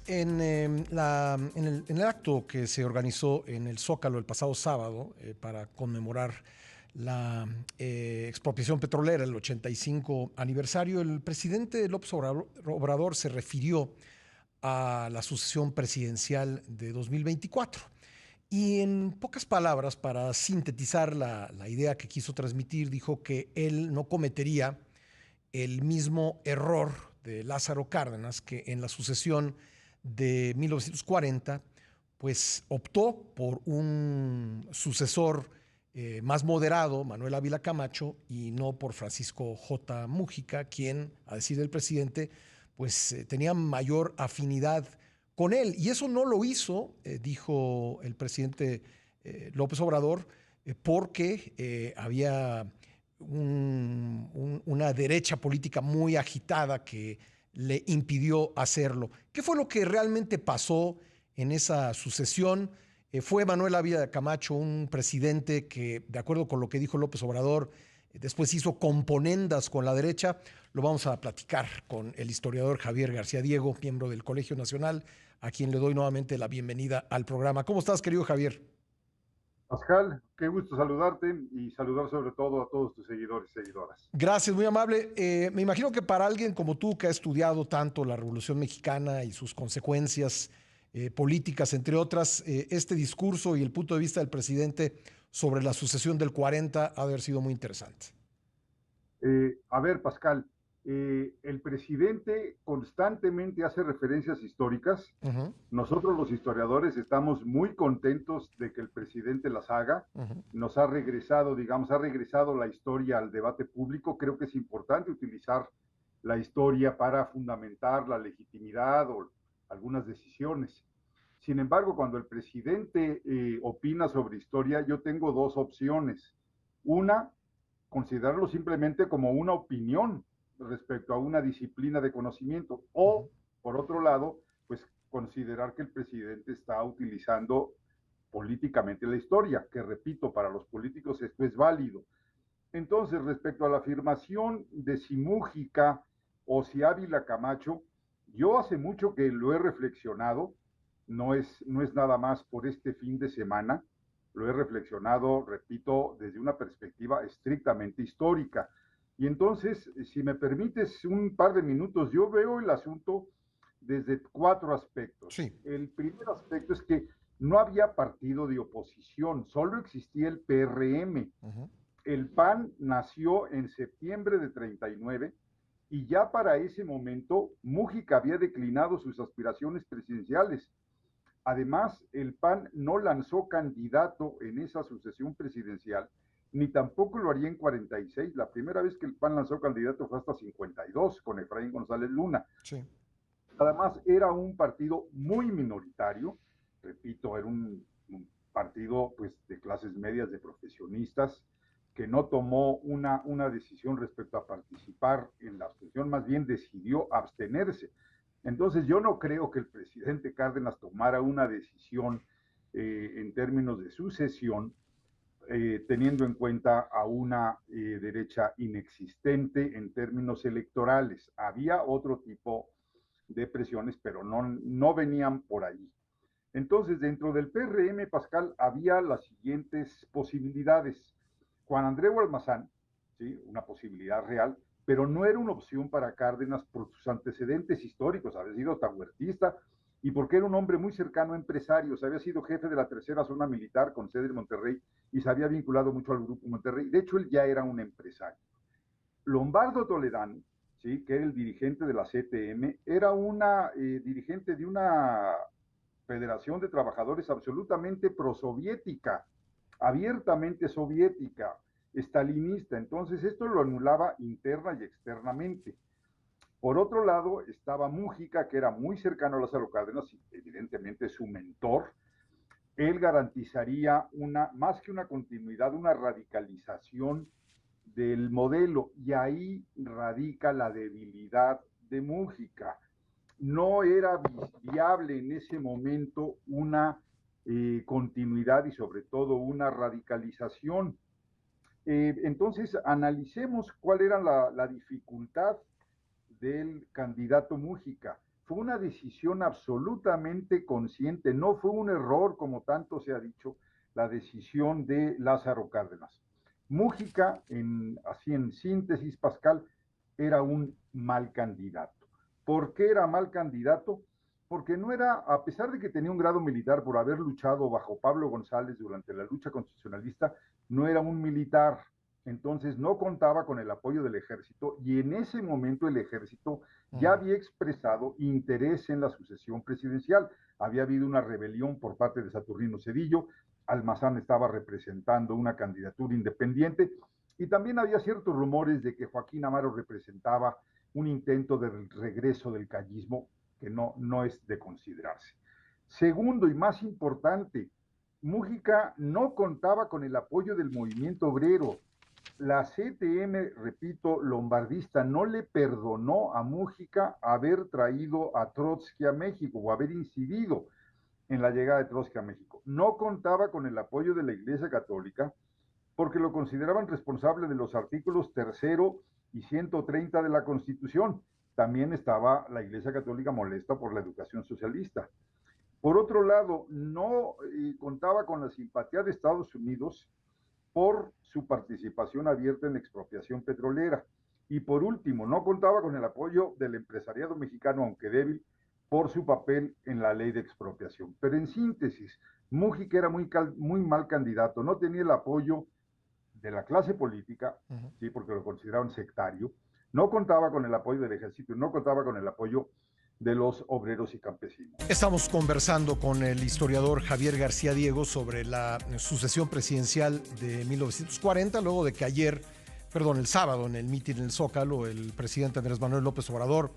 En el acto que se organizó en el Zócalo el pasado sábado para conmemorar la expropiación petrolera, el 85 aniversario, el presidente López Obrador se refirió a la sucesión presidencial de 2024. Y en pocas palabras, para sintetizar la idea que quiso transmitir, dijo que él no cometería el mismo error de Lázaro Cárdenas, que en la sucesión de 1940, pues optó por un sucesor más moderado, Manuel Ávila Camacho, y no por Francisco J. Mújica, quien, a decir del presidente, pues tenía mayor afinidad con él. Y eso no lo hizo, dijo el presidente López Obrador, porque había una derecha política muy agitada que le impidió hacerlo. ¿Qué fue lo que realmente pasó en esa sucesión? Fue Manuel Ávila Camacho un presidente que, de acuerdo con lo que dijo López Obrador, después hizo componendas con la derecha. Lo vamos a platicar con el historiador Javier García Diego, miembro del Colegio Nacional, a quien le doy nuevamente la bienvenida al programa. ¿Cómo estás, querido Javier? Pascal, qué gusto saludarte y saludar sobre todo a todos tus seguidores y seguidoras. Gracias, muy amable. Me imagino que para alguien como tú, que ha estudiado tanto la Revolución Mexicana y sus consecuencias políticas, entre otras, este discurso y el punto de vista del presidente sobre la sucesión del 40 ha de haber sido muy interesante. A ver, Pascal, el presidente constantemente hace referencias históricas. Uh -huh, Nosotros los historiadores estamos muy contentos de que el presidente las haga. uh -huh. Nos ha regresado, digamos, ha regresado la historia al debate público. Creo que es importante utilizar la historia para fundamentar la legitimidad o algunas decisiones. Sin embargo, cuando el presidente opina sobre historia, yo tengo dos opciones. Una, considerarlo simplemente como una opinión respecto a una disciplina de conocimiento. Uh -huh. O, por otro lado, pues considerar que el presidente está utilizando políticamente la historia, que repito, para los políticos esto es válido. Entonces, respecto a la afirmación de si Mújica o si Ávila Camacho, yo hace mucho que lo he reflexionado, no es nada más por este fin de semana, lo he reflexionado, repito, desde una perspectiva estrictamente histórica. Y entonces, si me permites un par de minutos, yo veo el asunto desde cuatro aspectos. Sí. El primer aspecto es que no había partido de oposición, solo existía el PRM. Uh -huh. El PAN nació en septiembre de 39 y ya para ese momento Mújica había declinado sus aspiraciones presidenciales. Además, el PAN no lanzó candidato en esa sucesión presidencial, ni tampoco lo haría en 46. La primera vez que el PAN lanzó candidato fue hasta 52 con Efraín González Luna. Sí. Además, era un partido muy minoritario, repito, era un partido pues, de clases medias, de profesionistas, que no tomó una decisión respecto a participar en la abstención, más bien decidió abstenerse. Entonces, yo no creo que el presidente Cárdenas tomara una decisión en términos de sucesión, teniendo en cuenta a una derecha inexistente en términos electorales. Había otro tipo de presiones, pero no venían por ahí. Entonces, dentro del PRM, Pascal, había las siguientes posibilidades. Juan Andreu Almazán, ¿sí? Una posibilidad real, pero no era una opción para Cárdenas por sus antecedentes históricos, había sido tahuertista y porque era un hombre muy cercano a empresarios, había sido jefe de la tercera zona militar con sede en Monterrey y se había vinculado mucho al Grupo Monterrey. De hecho, él ya era un empresario. Lombardo Toledano, ¿sí? Que era el dirigente de la CTM, era una dirigente de una federación de trabajadores absolutamente prosoviética, abiertamente soviética, estalinista. Entonces esto lo anulaba interna y externamente. Por otro lado estaba Mújica, que era muy cercano a Lázaro Cárdenas, y evidentemente su mentor. Él garantizaría más que una continuidad, una radicalización del modelo, y ahí radica la debilidad de Mújica. No era viable en ese momento una continuidad y sobre todo una radicalización. Entonces, analicemos cuál era la dificultad del candidato Mújica. fue una decisión absolutamente consciente, no fue un error como tanto se ha dicho la decisión de Lázaro Cárdenas. Mújica, así en síntesis, Pascal, era un mal candidato. ¿Por qué era mal candidato? Porque no era, a pesar de que tenía un grado militar por haber luchado bajo Pablo González durante la lucha constitucionalista, no era un militar, entonces no contaba con el apoyo del ejército y en ese momento el ejército ya había expresado interés en la sucesión presidencial. Había habido una rebelión por parte de Saturnino Cedillo, Almazán estaba representando una candidatura independiente y también había ciertos rumores de que Joaquín Amaro representaba un intento de regreso del callismo que no es de considerarse. Segundo y más importante, Mújica no contaba con el apoyo del movimiento obrero. La CTM, repito, lombardista, no le perdonó a Mújica haber traído a Trotsky a México o haber incidido en la llegada de Trotsky a México. No contaba con el apoyo de la Iglesia Católica porque lo consideraban responsable de los artículos 3 y 130 de la Constitución. También estaba la Iglesia Católica molesta por la educación socialista. Por otro lado, no contaba con la simpatía de Estados Unidos por su participación abierta en la expropiación petrolera. Y por último, no contaba con el apoyo del empresariado mexicano, aunque débil, por su papel en la ley de expropiación. Pero en síntesis, Mújica era muy mal candidato, no tenía el apoyo de la clase política, ¿sí? Porque lo consideraban sectario, no contaba con el apoyo del ejército, no contaba con el apoyo de los obreros y campesinos. Estamos conversando con el historiador Javier García Diego sobre la sucesión presidencial de 1940, luego de que el sábado, en el mitin en el Zócalo, el presidente Andrés Manuel López Obrador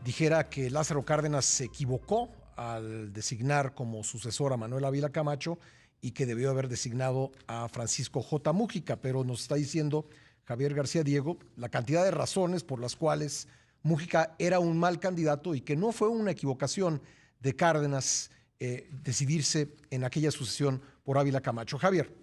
dijera que Lázaro Cárdenas se equivocó al designar como sucesor a Manuel Ávila Camacho y que debió haber designado a Francisco J. Mújica, pero nos está diciendo Javier García Diego la cantidad de razones por las cuales Mújica era un mal candidato y que no fue una equivocación de Cárdenas decidirse en aquella sucesión por Ávila Camacho. Javier.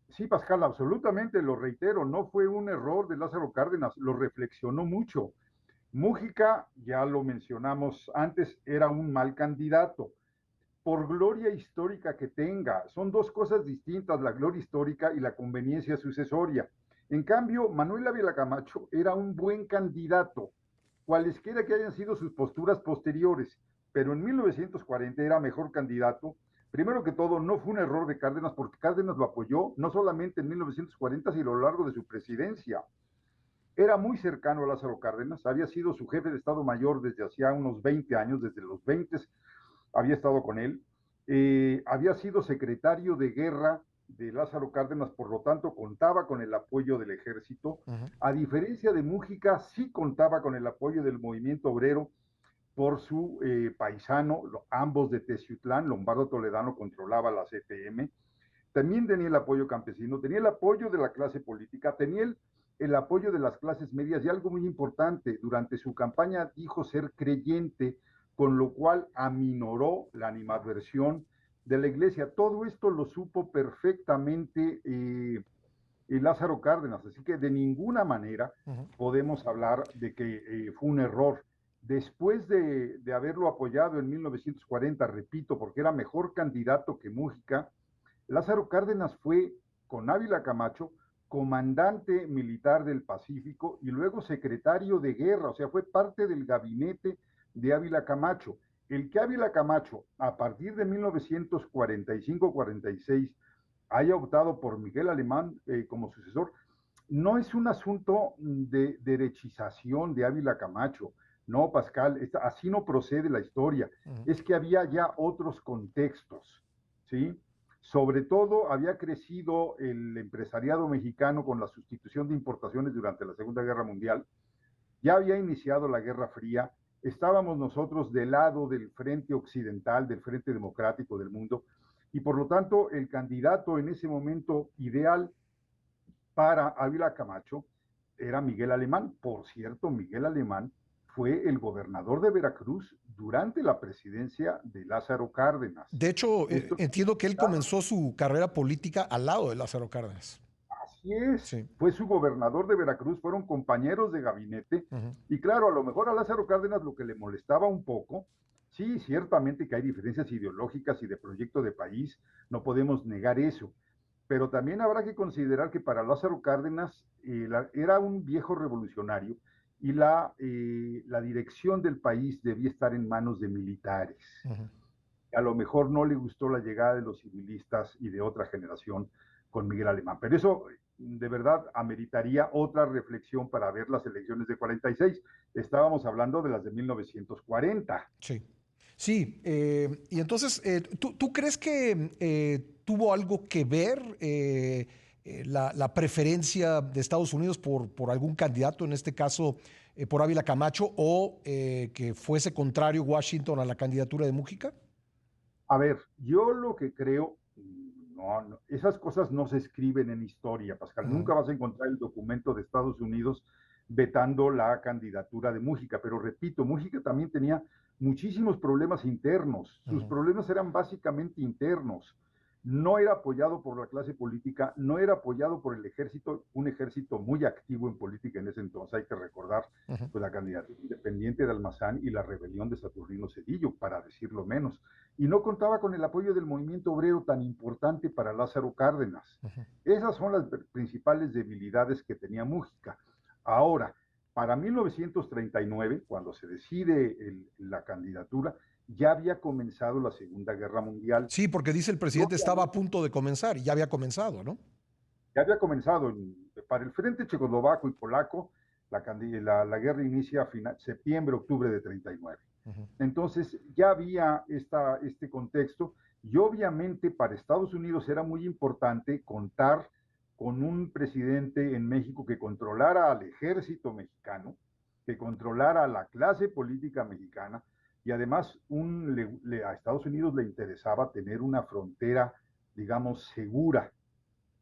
Sí, Pascal, absolutamente, lo reitero, no fue un error de Lázaro Cárdenas, lo reflexionó mucho. Mújica, ya lo mencionamos antes, era un mal candidato. Por gloria histórica que tenga, son dos cosas distintas, la gloria histórica y la conveniencia sucesoria. En cambio, Manuel Ávila Camacho era un buen candidato, cualesquiera que hayan sido sus posturas posteriores, pero en 1940 era mejor candidato. Primero que todo, no fue un error de Cárdenas, porque Cárdenas lo apoyó no solamente en 1940, sino a lo largo de su presidencia. Era muy cercano a Lázaro Cárdenas, había sido su jefe de Estado Mayor desde hacía unos 20 años, desde los 20 había estado con él, había sido secretario de guerra de Lázaro Cárdenas, por lo tanto contaba con el apoyo del ejército. A diferencia de Mújica, sí contaba con el apoyo del movimiento obrero por su paisano, ambos de Teciutlán. Lombardo Toledano controlaba la CTM, también tenía el apoyo campesino, tenía el apoyo de la clase política, tenía el apoyo de las clases medias y algo muy importante, durante su campaña dijo ser creyente, con lo cual aminoró la animadversión de la iglesia. Todo esto lo supo perfectamente Lázaro Cárdenas, así que de ninguna manera podemos hablar de que fue un error. Después de haberlo apoyado en 1940, repito, porque era mejor candidato que Mújica, Lázaro Cárdenas fue, con Ávila Camacho, comandante militar del Pacífico y luego secretario de guerra, o sea, fue parte del gabinete de Ávila Camacho. El que Ávila Camacho, a partir de 1945-46, haya optado por Miguel Alemán como sucesor, no es un asunto de derechización de Ávila Camacho. No, Pascal, así no procede la historia. Es que había ya otros contextos, ¿sí? Sobre todo había crecido el empresariado mexicano con la sustitución de importaciones durante la Segunda Guerra Mundial. Ya había iniciado la Guerra Fría. Estábamos nosotros del lado del frente occidental, del frente democrático del mundo, y por lo tanto el candidato en ese momento ideal para Ávila Camacho era Miguel Alemán. Por cierto, Miguel Alemán fue el gobernador de Veracruz durante la presidencia de Lázaro Cárdenas. De hecho, entiendo que él comenzó su carrera política al lado de Lázaro Cárdenas. Así es, Sí. fue su gobernador de Veracruz, fueron compañeros de gabinete, Ujú. y claro, a lo mejor a Lázaro Cárdenas lo que le molestaba un poco, sí, ciertamente que hay diferencias ideológicas y de proyecto de país, no podemos negar eso, pero también habrá que considerar que para Lázaro Cárdenas era un viejo revolucionario y la dirección del país debía estar en manos de militares. Ujú. A lo mejor no le gustó la llegada de los civilistas y de otra generación con Miguel Alemán. Pero eso de verdad ameritaría otra reflexión para ver las elecciones de 46. Estábamos hablando de las de 1940. Sí. Sí, y entonces, ¿tú crees que tuvo algo que ver la preferencia de Estados Unidos por algún candidato, en este caso por Ávila Camacho, o que fuese contrario Washington a la candidatura de Mújica? A ver, yo lo que creo, no, esas cosas no se escriben en historia, Pascal. Ujú. Nunca vas a encontrar el documento de Estados Unidos vetando la candidatura de Mújica. Pero repito, Mújica también tenía muchísimos problemas internos. Sus Ujú. problemas eran básicamente internos. No era apoyado por la clase política, no era apoyado por el ejército, un ejército muy activo en política en ese entonces. Hay que recordar Ujú. pues, la candidatura independiente de Almazán y la rebelión de Saturnino Cedillo, para decirlo menos, y no contaba con el apoyo del movimiento obrero tan importante para Lázaro Cárdenas. Ujú. Esas son las principales debilidades que tenía Mújica. Ahora, para 1939, cuando se decide la candidatura, ya había comenzado la Segunda Guerra Mundial. Sí, porque dice el Y presidente estaba a obviamente punto de comenzar y ya había comenzado, ¿no? ya había comenzado para el frente checoslovaco y polaco, la guerra inicia a septiembre, octubre de 39. Ujú. Entonces ya había este contexto y obviamente para Estados Unidos era muy importante contar con un presidente en México que controlara al ejército mexicano, que controlara a la clase política mexicana y además a Estados Unidos le interesaba tener una frontera, digamos, segura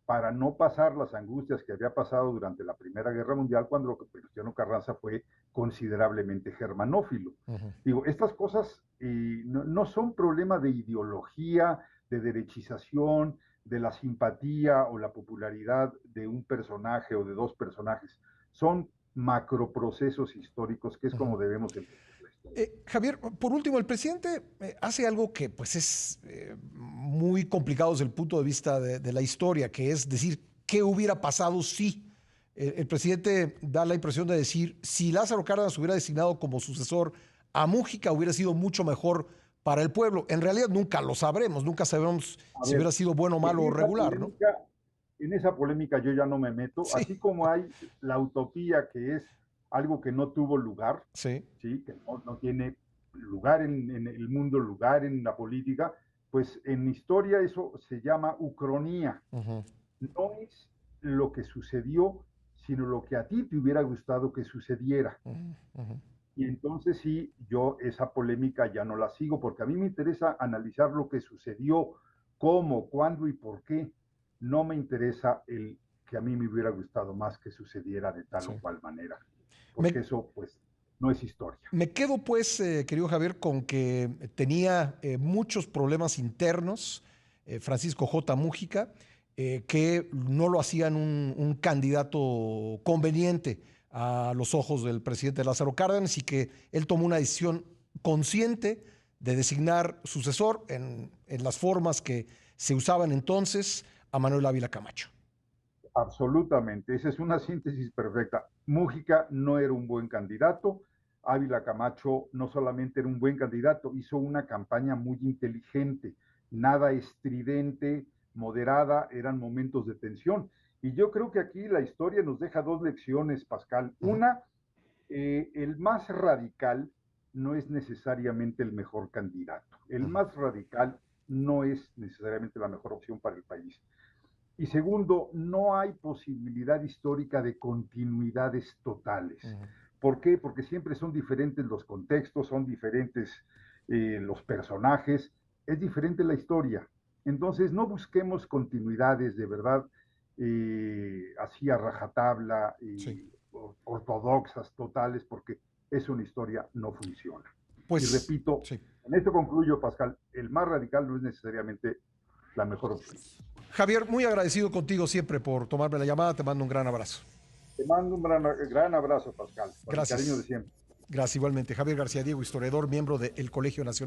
para no pasar las angustias que había pasado durante la Primera Guerra Mundial cuando Venustiano Carranza fue considerablemente germanófilo. Ujú. Digo, estas cosas no son problema de ideología, de derechización, de la simpatía o la popularidad de un personaje o de dos personajes. Son macroprocesos históricos que es Ujú. como debemos entender la historia. Javier, por último, el presidente hace algo que pues es muy complicado desde el punto de vista de la historia, que es decir, ¿qué hubiera pasado si? El presidente da la impresión de decir, si Lázaro Cárdenas hubiera designado como sucesor a Mújica, hubiera sido mucho mejor para el pueblo. En realidad nunca lo sabremos, nunca sabremos A si ver, hubiera sido bueno, malo o regular, ¿no? en esa polémica yo ya no me meto, Sí, así como hay la utopía que es algo que no tuvo lugar, sí. ¿sí? Que no tiene lugar en el mundo, lugar en la política, pues en historia eso se llama ucronía. Ujú. No es lo que sucedió, sino lo que a ti te hubiera gustado que sucediera. Ujú. Ujú. Y entonces sí, yo esa polémica ya no la sigo, porque a mí me interesa analizar lo que sucedió, cómo, cuándo y por qué. No me interesa el que a mí me hubiera gustado más que sucediera de tal Sí. o cual manera, porque Me, eso pues no es historia. Me quedo pues, querido Javier, con que tenía muchos problemas internos, Francisco J. Mújica, que no lo hacían un candidato conveniente a los ojos del presidente Lázaro Cárdenas y que él tomó una decisión consciente de designar sucesor en las formas que se usaban entonces a Manuel Ávila Camacho. Absolutamente, esa es una síntesis perfecta. Mújica no era un buen candidato, Ávila Camacho no solamente era un buen candidato, hizo una campaña muy inteligente, nada estridente, moderada, eran momentos de tensión. Y yo creo que aquí la historia nos deja dos lecciones, Pascal. Uh -huh. Una, el más radical no es necesariamente el mejor candidato. Uh El -huh. más radical no es necesariamente la mejor opción para el país. Y segundo, no hay posibilidad histórica de continuidades totales. Uh -huh. ¿Por qué? Porque siempre son diferentes los contextos, son diferentes los personajes, es diferente la historia. Entonces, no busquemos continuidades de verdad así a rajatabla, Sí. ortodoxas, totales, porque eso en historia no funciona. Y Pues repito, sí. en esto concluyo, Pascal, el más radical no es necesariamente la mejor opción. Javier, muy agradecido contigo siempre por tomarme la llamada. Te mando un gran abrazo. Te mando un gran abrazo, Pascal, con el cariño de Gracias. siempre. Gracias igualmente. Javier García Diego, historiador, miembro del Colegio Nacional